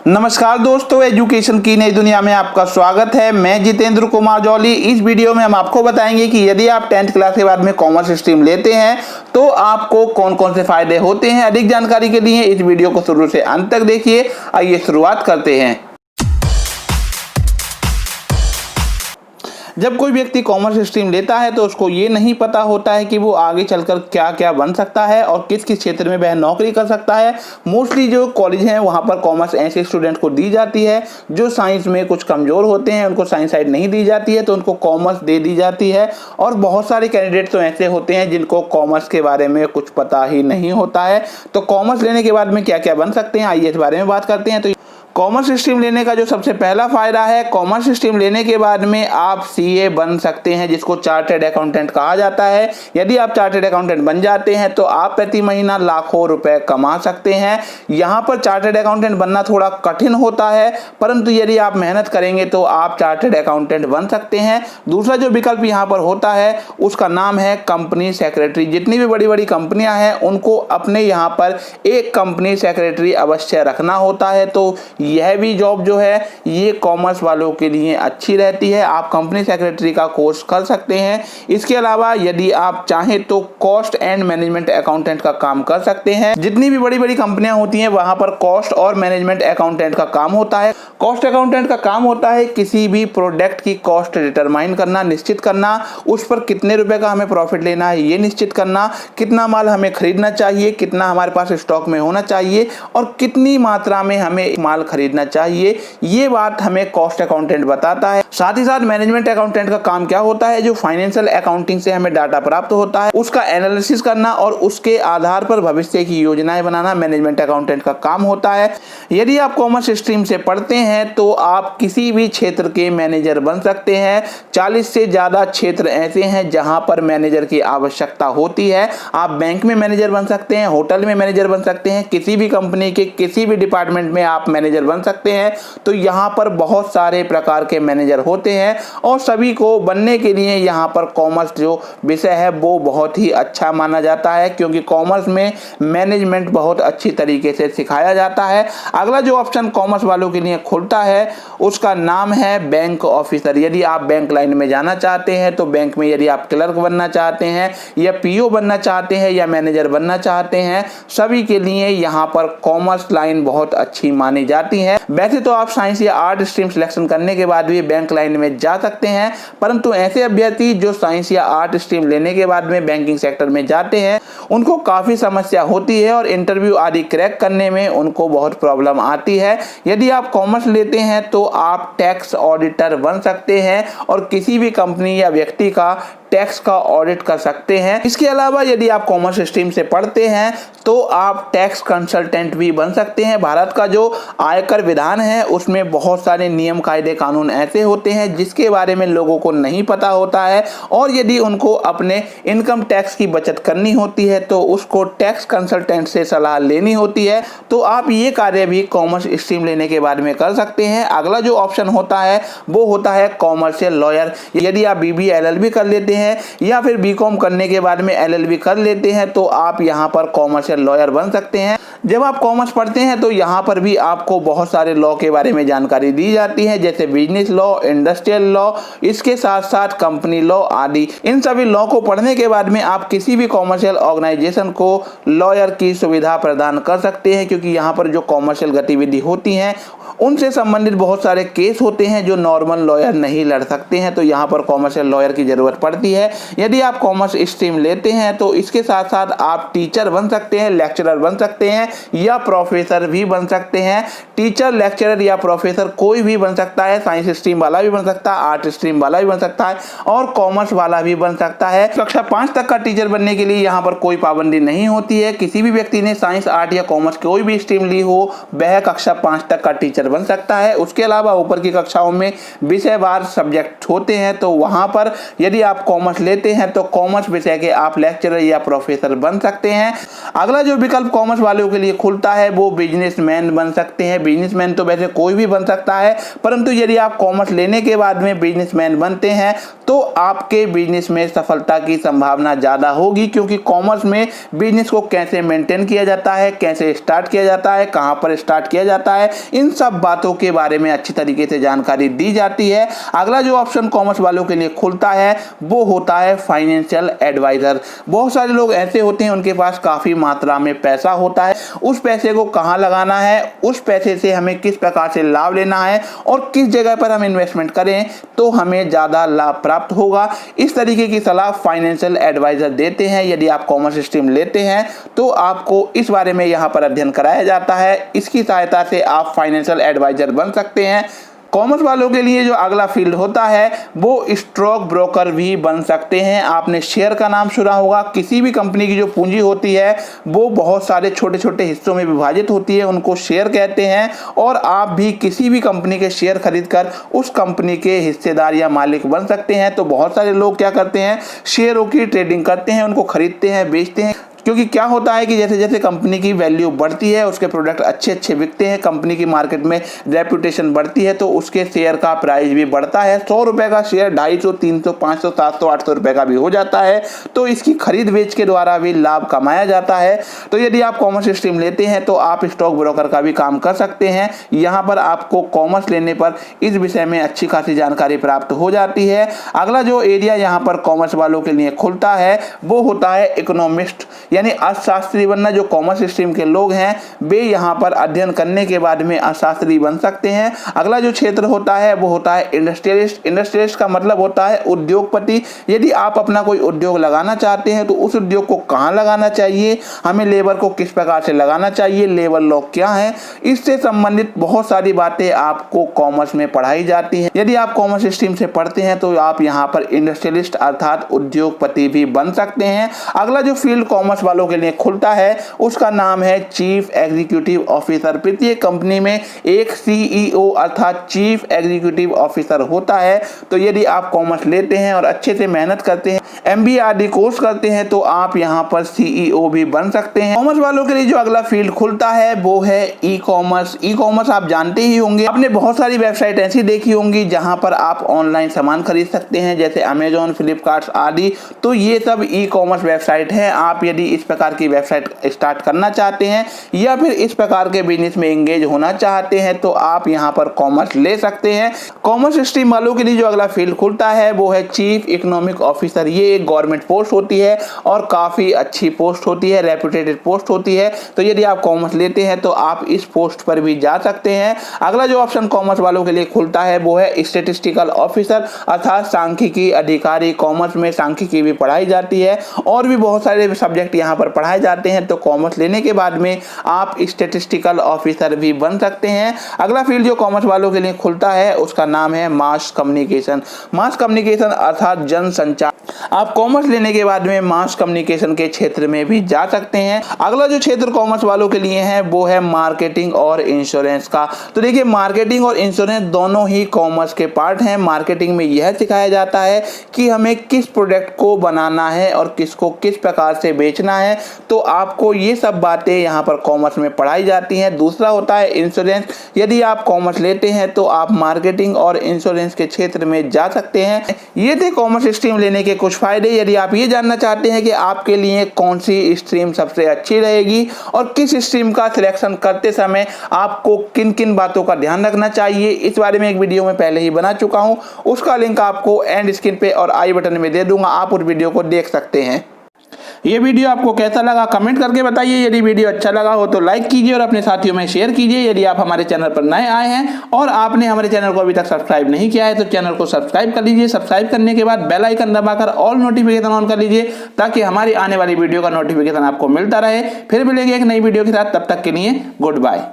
नमस्कार दोस्तों, एजुकेशन की नई दुनिया में आपका स्वागत है। मैं जितेंद्र कुमार जौली। इस वीडियो में हम आपको बताएंगे कि यदि आप 10th क्लास के बाद में कॉमर्स स्ट्रीम लेते हैं तो आपको कौन कौन से फायदे होते हैं। अधिक जानकारी के लिए इस वीडियो को शुरू से अंत तक देखिए। आइए शुरुआत करते हैं। जब कोई व्यक्ति कॉमर्स स्ट्रीम लेता है तो उसको ये नहीं पता होता है कि वो आगे चलकर क्या क्या बन सकता है और किस किस क्षेत्र में वह नौकरी कर सकता है। मोस्टली जो कॉलेज हैं वहाँ पर कॉमर्स ऐसे स्टूडेंट को दी जाती है जो साइंस में कुछ कमज़ोर होते हैं, उनको साइंस साइड नहीं दी जाती है तो उनको कॉमर्स दे दी जाती है। और बहुत सारे कैंडिडेट तो ऐसे होते हैं जिनको कॉमर्स के बारे में कुछ पता ही नहीं होता है। तो कॉमर्स लेने के बाद में क्या क्या बन सकते हैं, आइए इस बारे में बात करते हैं। तो कॉमर्स स्ट्रीम लेने का जो सबसे पहला फायदा है, कॉमर्स स्ट्रीम लेने के बाद में आप सीए बन सकते हैं, जिसको चार्टर्ड अकाउंटेंट कहा जाता है। यदि आप चार्टर्ड अकाउंटेंट बन जाते हैं तो आप प्रति महीना लाखों रुपए कमा सकते हैं। यहाँ पर चार्टर्ड अकाउंटेंट बनना थोड़ा कठिन होता है, परंतु यदि आप मेहनत करेंगे तो आप चार्टर्ड अकाउंटेंट बन सकते हैं। दूसरा जो विकल्प यहाँ पर होता है उसका नाम है कंपनी सेक्रेटरी। जितनी भी बड़ी बड़ी कंपनियां हैं उनको अपने यहाँ पर एक कंपनी सेक्रेटरी अवश्य रखना होता है। तो यह भी जॉब जो है ये कॉमर्स वालों के लिए अच्छी रहती है। आप कंपनी सेक्रेटरी का कोर्स कर सकते हैं। इसके अलावा यदि आप चाहें तो कॉस्ट एंड मैनेजमेंट अकाउंटेंट का काम कर सकते हैं। जितनी भी बड़ी बड़ी कंपनियां होती हैं वहां पर कॉस्ट और मैनेजमेंट अकाउंटेंट का काम होता है। कॉस्ट अकाउंटेंट का काम होता है किसी भी प्रोडक्ट की कॉस्ट डिटरमाइन करना, निश्चित करना, उस पर कितने रुपए का हमें प्रॉफिट लेना है ये निश्चित करना, कितना माल हमें खरीदना चाहिए, कितना हमारे पास स्टॉक में होना चाहिए और कितनी मात्रा में हमें माल खरीदना चाहिए, ये बात हमें कॉस्ट अकाउंटेंट बताता है। साथ ही साथ मैनेजमेंट अकाउंटेंट का काम क्या होता है, जो फाइनेंशियल अकाउंटिंग से हमें डाटा प्राप्त होता है उसका एनालिसिस करना और उसके आधार पर भविष्य की योजनाएं बनाना मैनेजमेंट अकाउंटेंट का काम होता है। यदि आप कॉमर्स स्ट्रीम से पढ़ते हैं तो आप किसी भी क्षेत्र के मैनेजर बन सकते हैं। 40 से ज्यादा क्षेत्र ऐसे हैं जहां पर मैनेजर की आवश्यकता होती है। आप बैंक में मैनेजर बन सकते हैं, होटल में मैनेजर बन सकते हैं, किसी भी कंपनी के किसी भी डिपार्टमेंट में आप मैनेजर बन सकते हैं। तो यहाँ पर बहुत सारे प्रकार के मैनेजर होते हैं और सभी को बनने के लिए यहाँ पर कॉमर्स जो विषय है वो बहुत ही अच्छा माना जाता है, क्योंकि कॉमर्स में मैनेजमेंट बहुत अच्छी तरीके से सिखाया जाता है। अगला जो ऑप्शन कॉमर्स वालों के लिए खुलता है उसका नाम है बैंक ऑफिसर। यदि आप बैंक लाइन में जाना चाहते हैं तो बैंक में यदि आप क्लर्क बनना चाहते हैं या पीओ बनना चाहते हैं या मैनेजर बनना चाहते हैं, सभी के लिए यहाँ पर कॉमर्स लाइन बहुत अच्छी मानी जाती है। वैसे तो आप साइंस या आर्ट स्ट्रीम सिलेक्शन करने के बाद भी बैंक लाइन में जा सकते हैं, परंतु ऐसे अभ्यर्थी जो साइंस या आर्ट स्ट्रीम लेने के बाद में बैंकिंग सेक्टर में जाते हैं उनको काफ़ी समस्या होती है और इंटरव्यू आदि क्रैक करने में उनको बहुत प्रॉब्लम आती है। यदि आप कॉमर्स लेते हैं तो आप टैक्स ऑडिटर बन सकते हैं और किसी भी कंपनी या व्यक्ति का टैक्स का ऑडिट कर सकते हैं। इसके अलावा यदि आप कॉमर्स स्ट्रीम से पढ़ते हैं तो आप टैक्स कंसल्टेंट भी बन सकते हैं। भारत का जो आयकर विधान है उसमें बहुत सारे नियम कायदे कानून ऐसे होते हैं जिसके बारे में लोगों को नहीं पता होता है और यदि उनको अपने इनकम टैक्स की बचत करनी होती है तो उसको टैक्स कंसल्टेंट से सलाह लेनी होती है। तो आप ये कार्य भी कॉमर्स स्ट्रीम लेने के बाद में कर सकते हैं। अगला जो ऑप्शन होता है वो होता है कॉमर्शियल लॉयर। यदि आप बीबीए एलएलबी कर लेते हैं या फिर बीकॉम करने के बाद में एलएलबी कर लेते हैं तो आप यहाँ पर कॉमर्शियल लॉयर बन सकते हैं। जब आप कॉमर्स पढ़ते हैं तो यहाँ पर भी आपको बहुत सारे लॉ के बारे में जानकारी दी जाती है, जैसे बिजनेस लॉ, इंडस्ट्रियल लॉ, इसके साथ साथ कंपनी लॉ आदि। इन सभी लॉ को पढ़ने के बाद में आप किसी भी कॉमर्शियल ऑर्गेनाइजेशन को लॉयर की सुविधा प्रदान कर सकते हैं, क्योंकि यहाँ पर जो कॉमर्शियल गतिविधि होती हैं उनसे संबंधित बहुत सारे केस होते हैं जो नॉर्मल लॉयर नहीं लड़ सकते हैं। तो यहाँ पर कॉमर्शियल लॉयर की जरूरत पड़ती है। यदि आप कॉमर्स स्ट्रीम लेते हैं तो इसके साथ साथ आप टीचर बन सकते हैं, लेक्चरर बन सकते हैं या प्रोफेसर भी बन सकते हैं। टीचर, लेक्चरर या प्रोफेसर कोई भी बन सकता है। साइंस स्ट्रीम वाला भी बन सकता है, आर्ट स्ट्रीम वाला भी बन सकता है और कॉमर्स वाला भी बन सकता है। कक्षा 5 तक का टीचर बनने के लिए यहाँ पर कोई पाबंदी नहीं होती है। किसी भी व्यक्ति ने साइंस, आर्ट या कॉमर्स कोई भी स्ट्रीम ली हो वह कक्षा 5 तक का टीचर बन सकता है। उसके अलावा ऊपर की कक्षाओं में विषयवार सब्जेक्ट होते हैं, तो वहां पर यदि आप कॉमर्स लेते हैं तो कॉमर्स विषय के आप लेक्चरर या प्रोफेसर बन सकते हैं। अगला जो विकल्प कॉमर्स वालों के लिए खुलता है वो बिजनेसमैन बन सकते हैं। बिजनेसमैन तो वैसे कोई भी बन सकता है, परंतु यदि आप कॉमर्स लेने के बाद में बिजनेसमैन बनते हैं तो आपके बिजनेस में सफलता की संभावना ज़्यादा होगी, क्योंकि कॉमर्स में बिजनेस को कैसे मेंटेन किया जाता है, कैसे स्टार्ट किया जाता है, कहाँ पर स्टार्ट किया जाता है, इन सब सब बातों के बारे में अच्छी तरीके से जानकारी दी जाती है। अगला जो ऑप्शन कॉमर्स वालों के लिए खुलता है वो होता है फाइनेंशियल एडवाइजर। बहुत सारे लोग ऐसे होते हैं उनके पास काफी मात्रा में पैसा होता है, उस पैसे को कहाँ लगाना है, उस पैसे से हमें किस प्रकार से लाभ लेना है और किस जगह पर हम इन्वेस्टमेंट करें तो हमें ज्यादा लाभ प्राप्त होगा, इस तरीके की सलाह फाइनेंशियल एडवाइजर देते हैं। यदि आप कॉमर्स स्ट्रीम लेते हैं तो आपको इस बारे में यहाँ पर अध्ययन कराया जाता है। इसकी सहायता से आप फाइनेंशियल एडवाइजर बन सकते हैं। कॉमर्स वालों के लिए जो अगला फील्ड होता है वो स्टॉक ब्रोकर भी बन सकते हैं। आपने शेयर का नाम सुना होगा। किसी भी कंपनी की जो पूंजी होती है वो बहुत सारे छोटे छोटे हिस्सों में विभाजित होती है, उनको शेयर कहते हैं। और आप भी किसी भी कंपनी के शेयर खरीदकर उस कंपनी के हिस्सेदार या मालिक बन सकते हैं। तो बहुत सारे लोग क्या करते हैं, शेयरों की ट्रेडिंग करते हैं, उनको खरीदते हैं, बेचते हैं। क्योंकि क्या होता है कि जैसे जैसे कंपनी की वैल्यू बढ़ती है, उसके प्रोडक्ट अच्छे अच्छे बिकते हैं, कंपनी की मार्केट में रेपुटेशन बढ़ती है, तो उसके शेयर का प्राइस भी बढ़ता है। 100 रुपए का शेयर 250, 300, 500, 700, 800 रुपए का भी हो जाता है। तो इसकी खरीद बेच के द्वारा भी लाभ कमाया जाता है। तो यदि आप कॉमर्स स्ट्रीम लेते हैं तो आप स्टॉक ब्रोकर का भी काम कर सकते हैं। यहाँ पर आपको कॉमर्स लेने पर इस विषय में अच्छी खासी जानकारी प्राप्त हो जाती है। अगला जो एरिया यहाँ पर कॉमर्स वालों के लिए खुलता है वो होता है इकोनॉमिस्ट, यानी अर्थशास्त्री बनना। जो कॉमर्स स्ट्रीम के लोग हैं वे यहाँ पर अध्ययन करने के बाद में अर्थशास्त्री बन सकते हैं। अगला जो क्षेत्र होता है वो होता है इंडस्ट्रियलिस्ट। इंडस्ट्रियलिस्ट का मतलब होता है उद्योगपति। यदि आप अपना कोई उद्योग लगाना चाहते हैं तो उस उद्योग को कहाँ लगाना चाहिए, हमें लेबर को किस प्रकार से लगाना चाहिए, लेबर लॉ क्या है, इससे संबंधित बहुत सारी बातें आपको कॉमर्स में पढ़ाई जाती हैं। यदि आप कॉमर्स स्ट्रीम से पढ़ते हैं तो आप यहाँ पर इंडस्ट्रियलिस्ट अर्थात उद्योगपति भी बन सकते हैं। अगला जो फील्ड कॉमर्स वालों के लिए खुलता है उसका नाम है चीफ एग्जीक्यूटिव ऑफिसर। प्रत्येक कंपनी में एक सीईओ अर्थात चीफ एग्जीक्यूटिव ऑफिसर होता है। तो यदि आप कॉमर्स लेते हैं और अच्छे से मेहनत करते हैं, एमबीए आदि कोर्स करते हैं तो आप यहाँ पर सीईओ भी बन सकते हैं। कॉमर्स वालों के लिए जो अगला फील्ड खुलता है वो है ई कॉमर्स। ई कॉमर्स आप जानते ही होंगे, आपने बहुत सारी वेबसाइट ऐसी देखी होंगी जहां पर आप ऑनलाइन सामान खरीद सकते हैं, जैसे अमेजॉन, फ्लिपकार्ट आदि। तो ये सब ई कॉमर्स वेबसाइट है। आप यदि इस प्रकार की वेबसाइट स्टार्ट करना चाहते हैं या फिर इस प्रकार के बिजनेस में एंगेज होना चाहते हैं तो आप यहाँ पर कॉमर्स ले सकते हैं। कॉमर्स स्ट्रीम वालों के लिए जो अगला फील्ड खुलता है वो है चीफ इकोनॉमिक ऑफिसर। ये एक गवर्नमेंट पोस्ट होती है और काफी अच्छी पोस्ट होती है, रेपुटेटेड पोस्ट होती है। तो यदि आप कॉमर्स लेते हैं तो आप इस पोस्ट पर भी जा सकते हैं। अगला जो ऑप्शन कॉमर्स वालों के लिए खुलता है वो है स्टैटिस्टिकल ऑफिसर अर्थात सांख्यिकी अधिकारी। कॉमर्स में सांख्यिकी भी पढ़ाई जाती है और भी बहुत सारे सब्जेक्ट यहाँ पर पढ़ाए जाते हैं। तो कॉमर्स लेने के बाद में आप स्टैटिस्टिकल ऑफिसर भी बन सकते हैं। अगला फील्ड जो कॉमर्स वालों के लिए खुलता है उसका नाम है मास कम्युनिकेशन। मास कम्युनिकेशन अर्थात जनसंचार। आप कॉमर्स लेने के बाद में मास कम्युनिकेशन के क्षेत्र में भी जा सकते हैं। अगला जो क्षेत्र कॉमर्स वालों के लिए है वो है मार्केटिंग और इंश्योरेंस का। तो देखिए, मार्केटिंग और इंश्योरेंस दोनों ही कॉमर्स के पार्ट हैं। मार्केटिंग में यह सिखाया जाता है कि हमें किस प्रोडक्ट को बनाना है और किसको किस प्रकार से बेचना है। तो आपको ये सब बातें यहाँ पर कॉमर्स में पढ़ाई जाती हैं। दूसरा होता है इंश्योरेंस। यदि आप कॉमर्स लेते हैं तो आप मार्केटिंग और इंश्योरेंस के क्षेत्र में जा सकते हैं। ये थे कॉमर्स स्ट्रीम लेने के कुछ फायदे। यदि आप ये जानना चाहते हैं कि आपके लिए कौन सी स्ट्रीम सबसे अच्छी रहेगी और किस स्ट्रीम का सिलेक्शन करते समय आपको किन किन बातों का ध्यान रखना चाहिए, इस बारे में एक वीडियो में पहले ही बना चुका हूं। उसका लिंक आपको एंड स्क्रीन पे और आई बटन में दे दूंगा, आप उस वीडियो को देख सकते हैं। ये वीडियो आपको कैसा लगा कमेंट करके बताइए। यदि वीडियो अच्छा लगा हो तो लाइक कीजिए और अपने साथियों में शेयर कीजिए। यदि आप हमारे चैनल पर नए आए हैं और आपने हमारे चैनल को अभी तक सब्सक्राइब नहीं किया है तो चैनल को सब्सक्राइब कर लीजिए। सब्सक्राइब करने के बाद बेल आइकन दबाकर ऑल नोटिफिकेशन ऑन कर लीजिए ताकि हमारी आने वाली वीडियो का नोटिफिकेशन आपको मिलता रहे। फिर मिलेंगे एक नई वीडियो के साथ, तब तक के लिए गुड बाय।